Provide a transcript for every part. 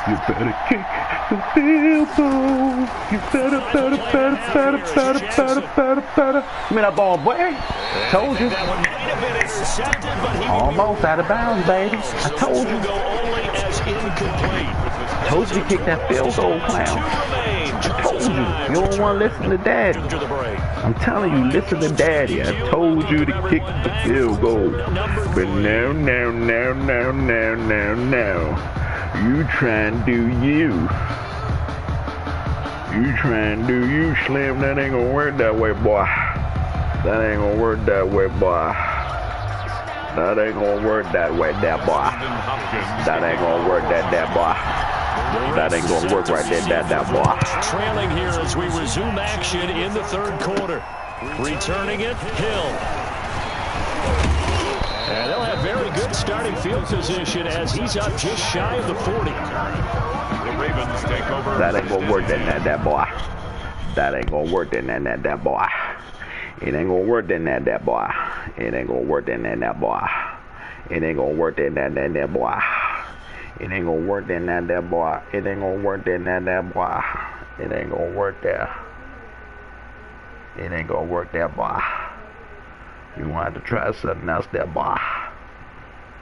You better kick the field goal. You better. Give me that ball, boy. Told you. Almost out of bounds, baby. I told you. Told you to kick that field goal, clown. I told you. You don't want to listen to daddy. I'm telling you, listen to daddy. I told you to kick the field goal. But no. You try and do you. You try and do you, Slim. That ain't gonna work that way, boy. That ain't gonna work that way, boy. That ain't gonna work that way, that boy. That ain't gonna work that boy. That ain't gonna work right there, that boy. Trailing here as we resume action in the third quarter. Returning it, Hill. And they'll have very good starting field position as he's up just shy of the 40. The Ravens take over. That ain't gonna work that boy. That ain't gonna work that boy. It ain't gonna work that boy. It ain't gonna work that boy. It ain't gonna work that boy. It ain't gonna work that boy. It ain't gonna work that boy. It ain't gonna work there. It ain't gonna work that boy. You want to have to try something else there, boy.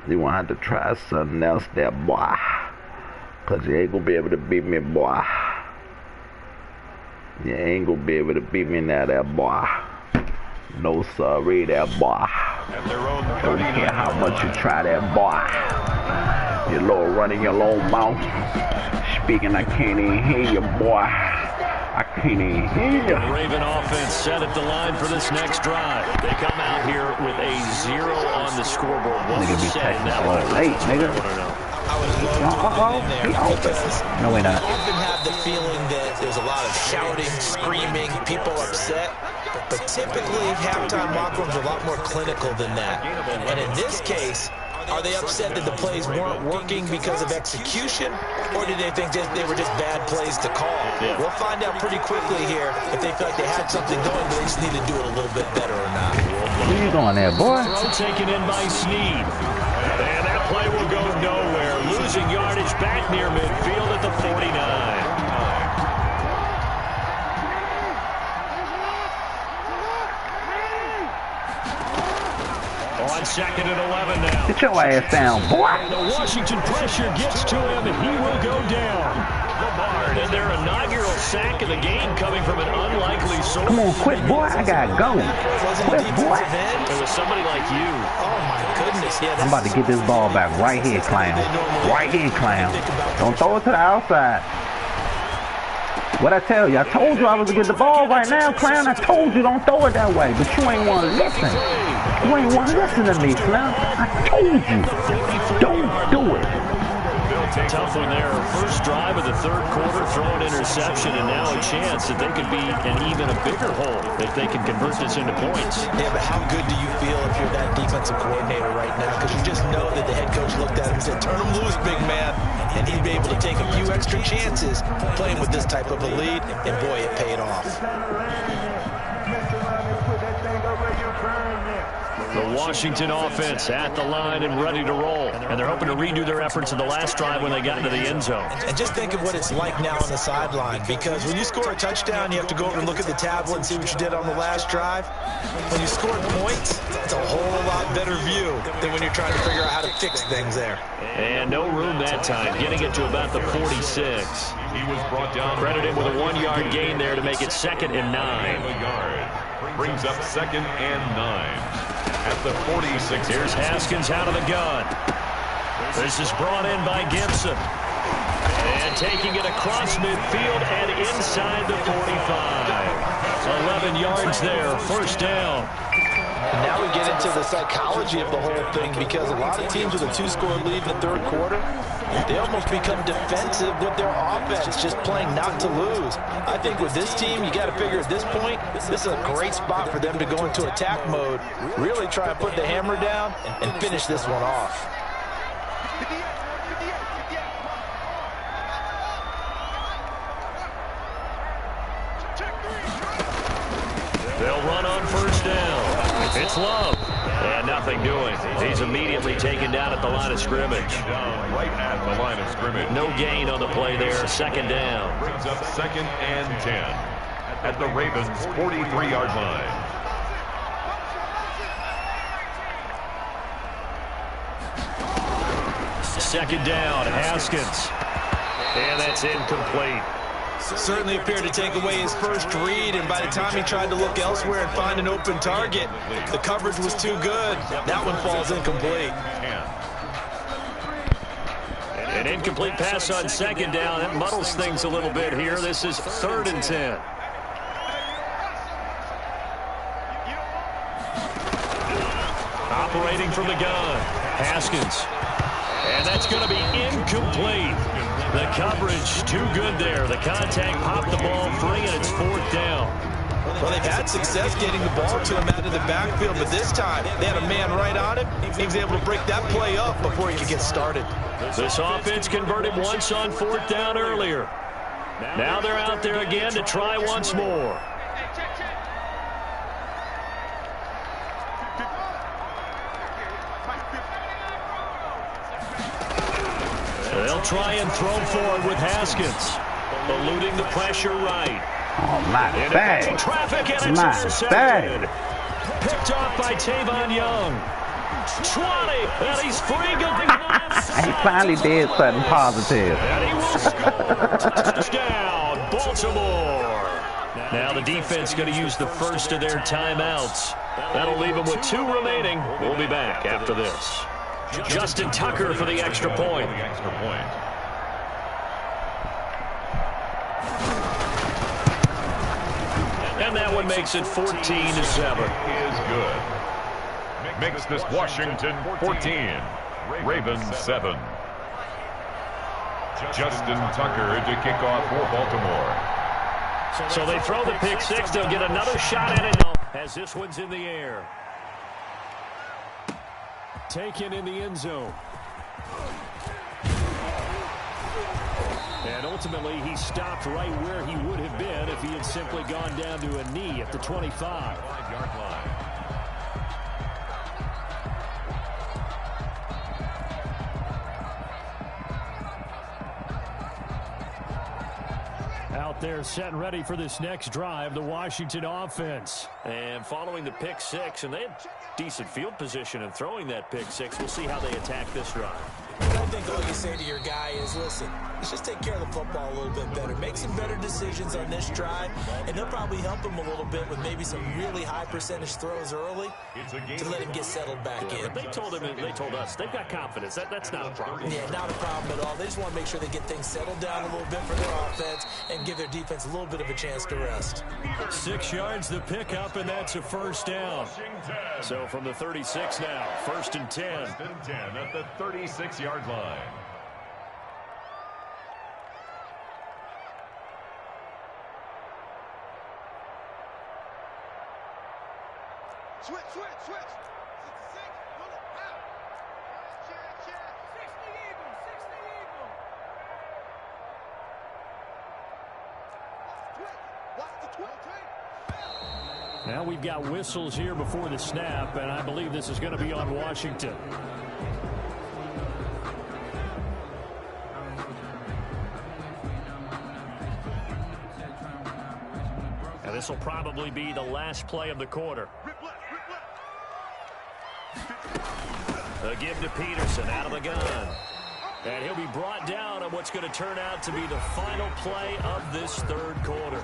You want to have to try something else there, boy. Because you ain't gonna be able to beat me, boy. You ain't gonna be able to beat me now, there, boy. No sorry, there, boy. Don't care how much you try that, boy. Your little running your little mouth. Speaking, I can't even hear you, boy. I can't even hear you. The Raven offense set at the line for this next drive. They come out here with a 0 on the scoreboard. Nigga be texting so late, nigga. He open. No, we're not. I often have the feeling that there's a lot of shouting, screaming, people upset. But typically, halftime locker rooms are a lot more clinical than that. And in this case, are they upset that the plays weren't working because of execution, or did they think that they were just bad plays to call? Yeah. We'll find out pretty quickly here if they feel like they had something going, but they just need to do it a little bit better or not. Where you going there, boy? Throw taken in by Snead. And that play will go nowhere. Losing yardage back near midfield at the 49. On second and 11 now. Get your ass down, boy. The Washington pressure gets to him, and he will go down. And their inaugural sack of the game coming from an unlikely source. Come on, quit, boy. I gotta go. Quit, boy. It was somebody like you. Oh, my goodness. Yeah, I'm about to get this ball back right here, clown. Right here, clown. Don't throw it to the outside. What I tell you? I told you I was gonna get the ball right now, clown. I told you don't throw it that way, but you ain't want to listen. You ain't want to listen to me, clown. I told you. Don't do it. Tough one there. First drive of the third quarter, throw an interception, and now a chance that they could be in even a bigger hole if they can convert this into points. Yeah, but how good do you feel if you're that defensive coordinator right now? Because you just know that the head coach looked at him and said, turn him loose, big man. And he'd be able to take a few extra chances playing with this type of a lead, and boy, it paid off. The Washington offense at the line and ready to roll. And they're hoping to redo their efforts in the last drive when they got into the end zone. And just think of what it's like now on the sideline, because when you score a touchdown, you have to go over and look at the tablet and see what you did on the last drive. When you scored points, it's a whole lot better view than when you're trying to figure out how to fix things there. And no room that time, getting it to about the 46. He was brought down. Credited with a 1-yard gain there to make it 2nd and 9. Brings up 2nd and 9. At the 46. Here's Haskins out of the gun. This is brought in by Gibson. And taking it across midfield and inside the 45. 11 yards there, first down. And now we get into the psychology of the whole thing, because a lot of teams with a 2-score lead in the third quarter, they almost become defensive with their offense, just playing not to lose. I think with this team, you got to figure at this point, this is a great spot for them to go into attack mode, really try and put the hammer down and finish this one off. They'll run on first down. It's Love. And now nothing doing. He's immediately taken down at the line of scrimmage. Down right at the line of scrimmage. No gain on the play there. Second down. Brings up 2nd and 10 at the Ravens' 43-yard line. Second down, Haskins. And that's incomplete. Certainly appeared to take away his first read, and by the time he tried to look elsewhere and find an open target, the coverage was too good. That one falls incomplete. An incomplete pass on second down. That muddles things a little bit here. This is 3rd and 10. Operating from the gun, Haskins. And that's going to be incomplete. The coverage too good there. The contact popped the ball free, and it's 4th down. Well, they've had success getting the ball to him out of the backfield, but this time they had a man right on him. He was able to break that play up before he could get started. This offense converted once on 4th down earlier. Now they're out there again to try once more. They'll try and throw forward with Haskins. Eluding the pressure right. Oh, my bad. Traffic, and it's intercepted. Picked off by Tavon Young. 20, and he's free. He finally did something positive. And he will score. Touchdown, Baltimore. Now the defense going to use the first of their timeouts. That'll leave them with 2 remaining. We'll be back after this. Justin Tucker for the extra point. And that one makes it 14-7. Is good. Makes this Washington 14, Ravens 7. Justin Tucker to kick off for Baltimore. So they throw the pick six. They'll get another shot at it as this one's in the air. Taken in the end zone. And ultimately, he stopped right where he would have been if he had simply gone down to a knee at the 25. 5-yard line. Out there set and ready for this next drive, the Washington offense. And following the pick six, and they had decent field position in throwing that pick six. We'll see how they attack this drive. I think all you say to your guy is, listen, let's just take care of the football a little bit better. Make some better decisions on this drive, and they'll probably help him a little bit with maybe some really high percentage throws early to let him get settled back in. They told us they've got confidence. That's not a problem. Yeah, not a problem at all. They just want to make sure they get things settled down a little bit for their offense and give their defense a little bit of a chance to rest. 6 yards the pickup, and that's a first down. So from the 36 now, 1st and 10. 1st and 10 at the 36-yard line. Switch. 66, pull it out. Check. 60 Eagles. Watch the twitch. Now we've got whistles here before the snap, and I believe this is going to be on Washington. And this will probably be the last play of the quarter. A give to Peterson out of the gun. And he'll be brought down on what's going to turn out to be the final play of this third quarter.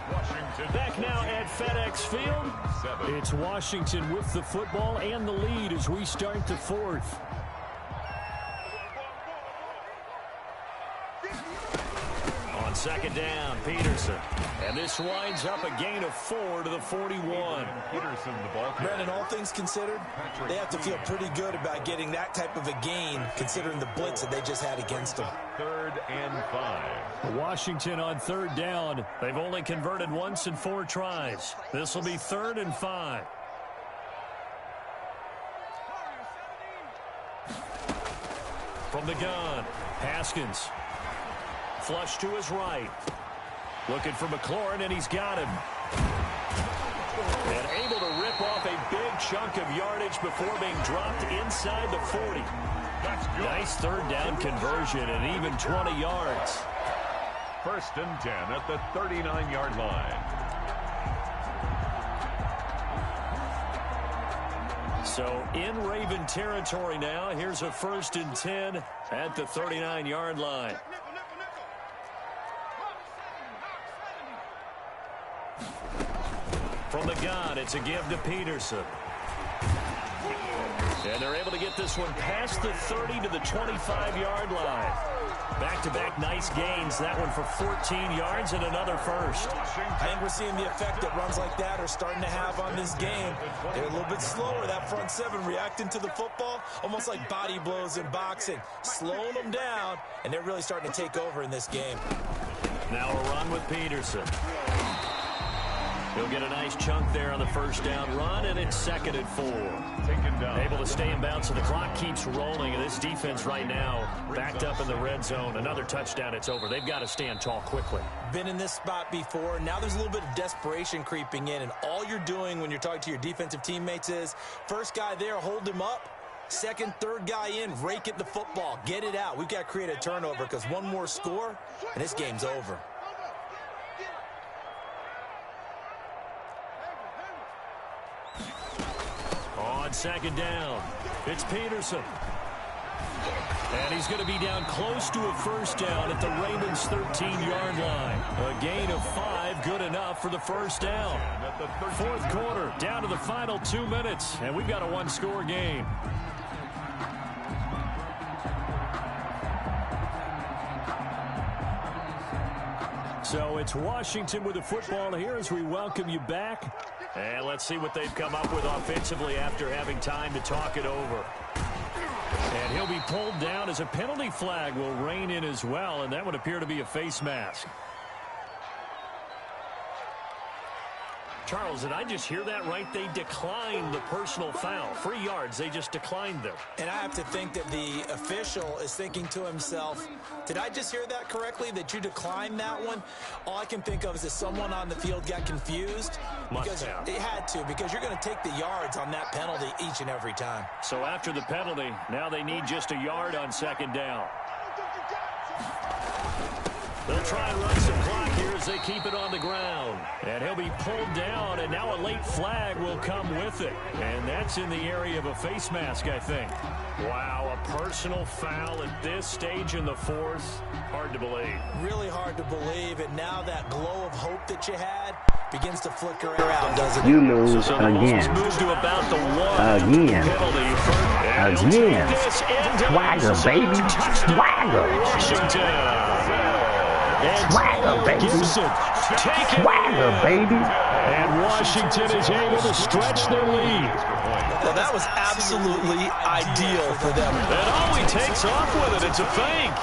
Back now at FedEx Field. It's Washington with the football and the lead as we start the fourth. On second down, Peterson. And this winds up a gain of 4 to the 41. Peterson, the ball carrier. Brandon, all things considered, they have to feel pretty good about getting that type of a gain, considering the blitz that they just had against them. 3rd and 5. Washington on third down. They've only converted once in 4 tries. This will be 3rd and 5. From the gun, Haskins. Flush to his right. Looking for McLaurin, and he's got him. And able to rip off a big chunk of yardage before being dropped inside the 40. Nice third down conversion and even 20 yards. 1st and 10 at the 39-yard line. So in Raven territory now. Here's a 1st and 10 at the 39-yard line. From the gun, it's a give to Peterson. And they're able to get this one past the 30 to the 25-yard line. Back-to-back nice gains. That one for 14 yards and another first. I think we're seeing the effect that runs like that are starting to have on this game. They're a little bit slower, that front seven, reacting to the football, almost like body blows in boxing, slowing them down, and they're really starting to take over in this game. Now a run with Peterson. He'll get a nice chunk there on the first down run, and it's 2nd and 4. Taken down. Able to stay in bounds, so the clock keeps rolling, and this defense right now backed up in the red zone. Another touchdown, it's over. They've got to stand tall quickly. Been in this spot before. Now there's a little bit of desperation creeping in, and all you're doing when you're talking to your defensive teammates is, first guy there, hold him up. Second, third guy in, rake at the football. Get it out. We've got to create a turnover because one more score, and this game's over. On 2nd down, it's Peterson. And he's going to be down close to a first down at the Ravens' 13-yard line. A gain of 5, good enough for the first down. 4th quarter, down to the final 2 minutes, and we've got a one-score game. So it's Washington with the football here as we welcome you back. And let's see what they've come up with offensively after having time to talk it over. And he'll be pulled down as a penalty flag will rein in as well, and that would appear to be a face mask. Charles, did I just hear that right? They declined the personal foul. 3 yards, they just declined them. And I have to think that the official is thinking to himself, did I just hear that correctly, that you declined that one? All I can think of is that someone on the field got confused. Must have. They had to, because you're going to take the yards on that penalty each and every time. So after the penalty, now they need just a yard on 2nd down. They'll try and run some clock here as they keep it on the ground. And he'll be pulled down, and now a late flag will come with it. And that's in the area of a face mask, I think. Wow, a personal foul at this stage in the 4th. Hard to believe. Really hard to believe, and now that glow of hope that you had begins to flicker out, doesn't it? You lose so again. Moves to about the 1 again. penalty. Again. Swagger, baby. Swagger. Swagger, baby. Swagger, baby. And Washington is able to stretch their lead. Well, that was absolutely ideal for them. And all he takes off with it, it's a fake.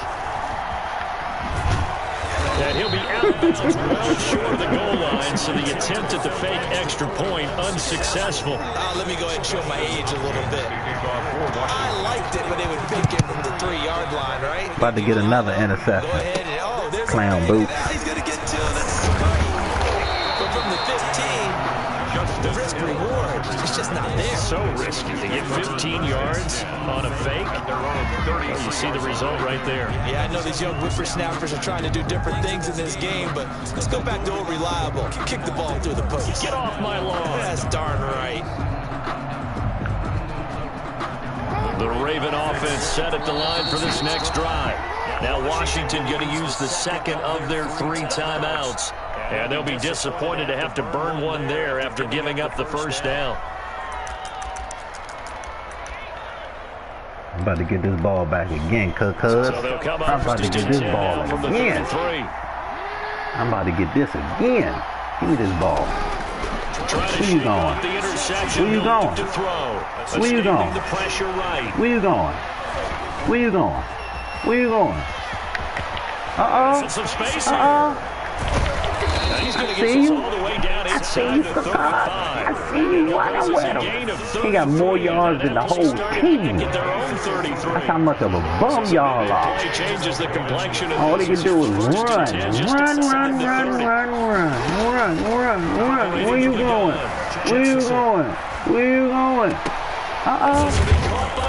And he'll be out of bounds well short of the goal line, so the attempt at the fake extra point unsuccessful. Let me go ahead and show my age a little bit. I liked it when they would fake him from the 3-yard line, right? About to get another Go interception. ahead and, there's Clown boots. He's going to get to it. But from the 15, the risk reward is just not there. So risky to get 15 yards on a fake. Well, you see the result right there. Yeah, I know these young whippersnappers are trying to do different things in this game, but let's go back to old reliable. Kick the ball through the post. Get off my lawn. That's darn right. The Raven offense set at the line for this next drive. Now Washington going to use the second of their 3 timeouts. And they'll be disappointed to have to burn one there after giving up the first down. I'm about to get this ball back again, cuz. So they'll come up I'm about to get this ball from the again. 33. I'm about to get this again. Give me this ball. Where you going? Where you going? Where you going? The pressure right. Where you going? Where you going? Where you going? Some space here. He's going to get this all the way down inside the 35. I see you running with him. He got more yards than the whole team. Get their own 33. That's how much of a bum y'all are. Play changes the complexion of All they can do is run. Where you going? Where you going? Where you going?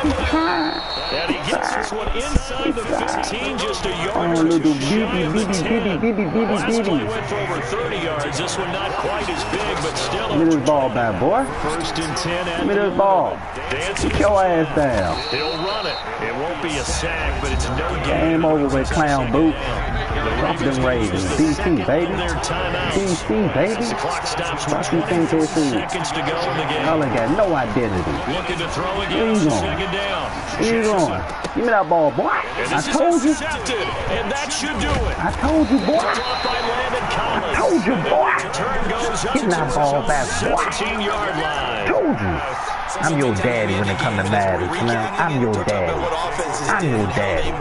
He's trying. And he gets this one inside the 15, just a yard Oh, or little two shy of the 10. Last play bitty. went for over 30 yards. This one not quite as big, but still. Give me this ball back, boy. First and 10. Give me this ball. Get your ass down. He'll run it. It won't be a sack, but it's no game. Game over with clown boot. Drop them Ravens. DC, baby. DC, baby. The clock stops. What you think this is? Seconds to go in the game. Y'all ain't got no identity. Looking to throw Where again. you going? Second down. Where you going? Give me that ball, boy. And I this told is you. intercepted, and that should do it. I told you, boy. Dropped by Landon Collins. I told you, boy. Turn goes up Get to that ball back, boy. 17-yard line. Told you. I'm your daddy when it comes to matters, man. I'm your daddy. I'm your daddy.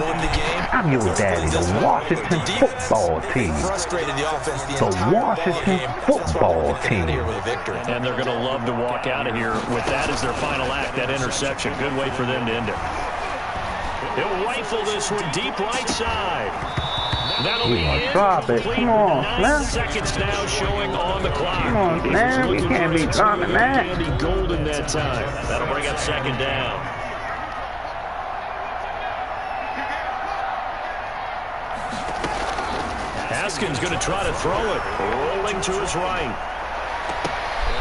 I'm your daddy. The Washington football team. The Washington football team. And they're going to love to walk out of here with that as their final act, that interception. Good way for them to end it. He'll rifle this one deep right side. That'll be gonna drop it. Come on, 9 man. seconds now showing on the clock. Come on, man. We can't be dropping that. Andy Golden that time. That'll bring up second down. Haskins going to try to throw it. Rolling to his right.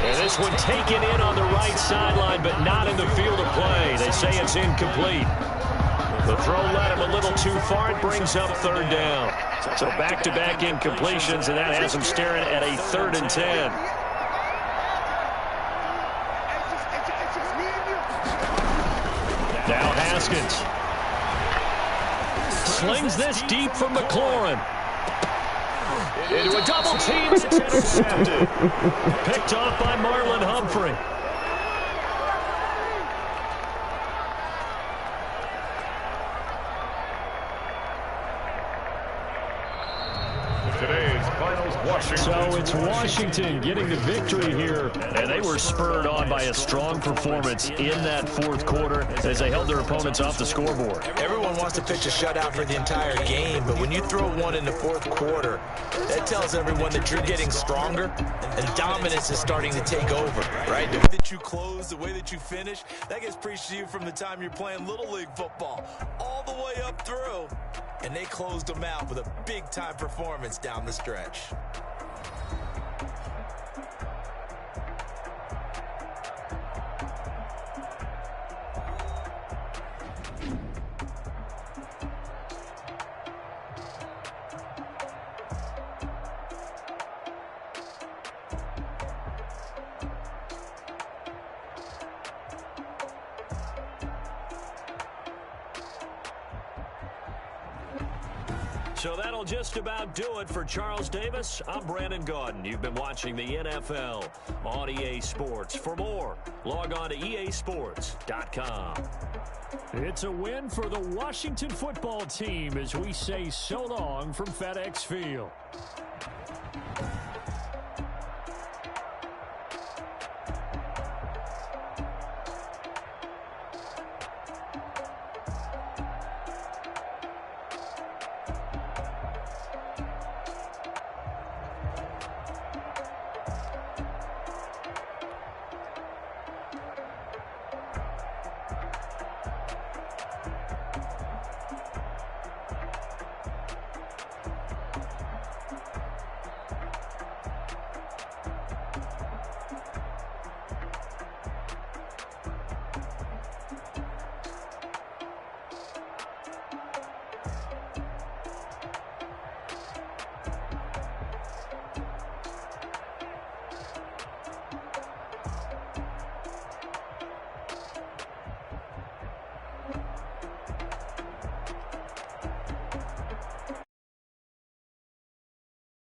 And this one taken in on the right sideline, but not in the field of play. They say it's incomplete. The throw led him a little too far. It brings up third down. So back-to-back incompletions, and that has him staring at a 3rd and 10. Now Haskins. Slings this deep from McLaurin. Into a double team. It's intercepted. Picked off by Marlon Humphrey. Today's finals, Washington. So it's Washington getting the victory here, and they were spurred on by a strong performance in that 4th quarter as they held their opponents off the scoreboard. Everyone wants to pitch a shutout for the entire game, but when you throw one in the 4th quarter, that tells everyone that you're getting stronger and dominance is starting to take over, right? The way that you close, the way that you finish, that gets preached to you from the time you're playing Little League football all the way up through. And they closed them out with a big-time performance down the stretch. So that'll just about do it for Charles Davis. I'm Brandon Gaudin. You've been watching the NFL on EA Sports. For more, log on to easports.com. It's a win for the Washington football team as we say so long from FedEx Field.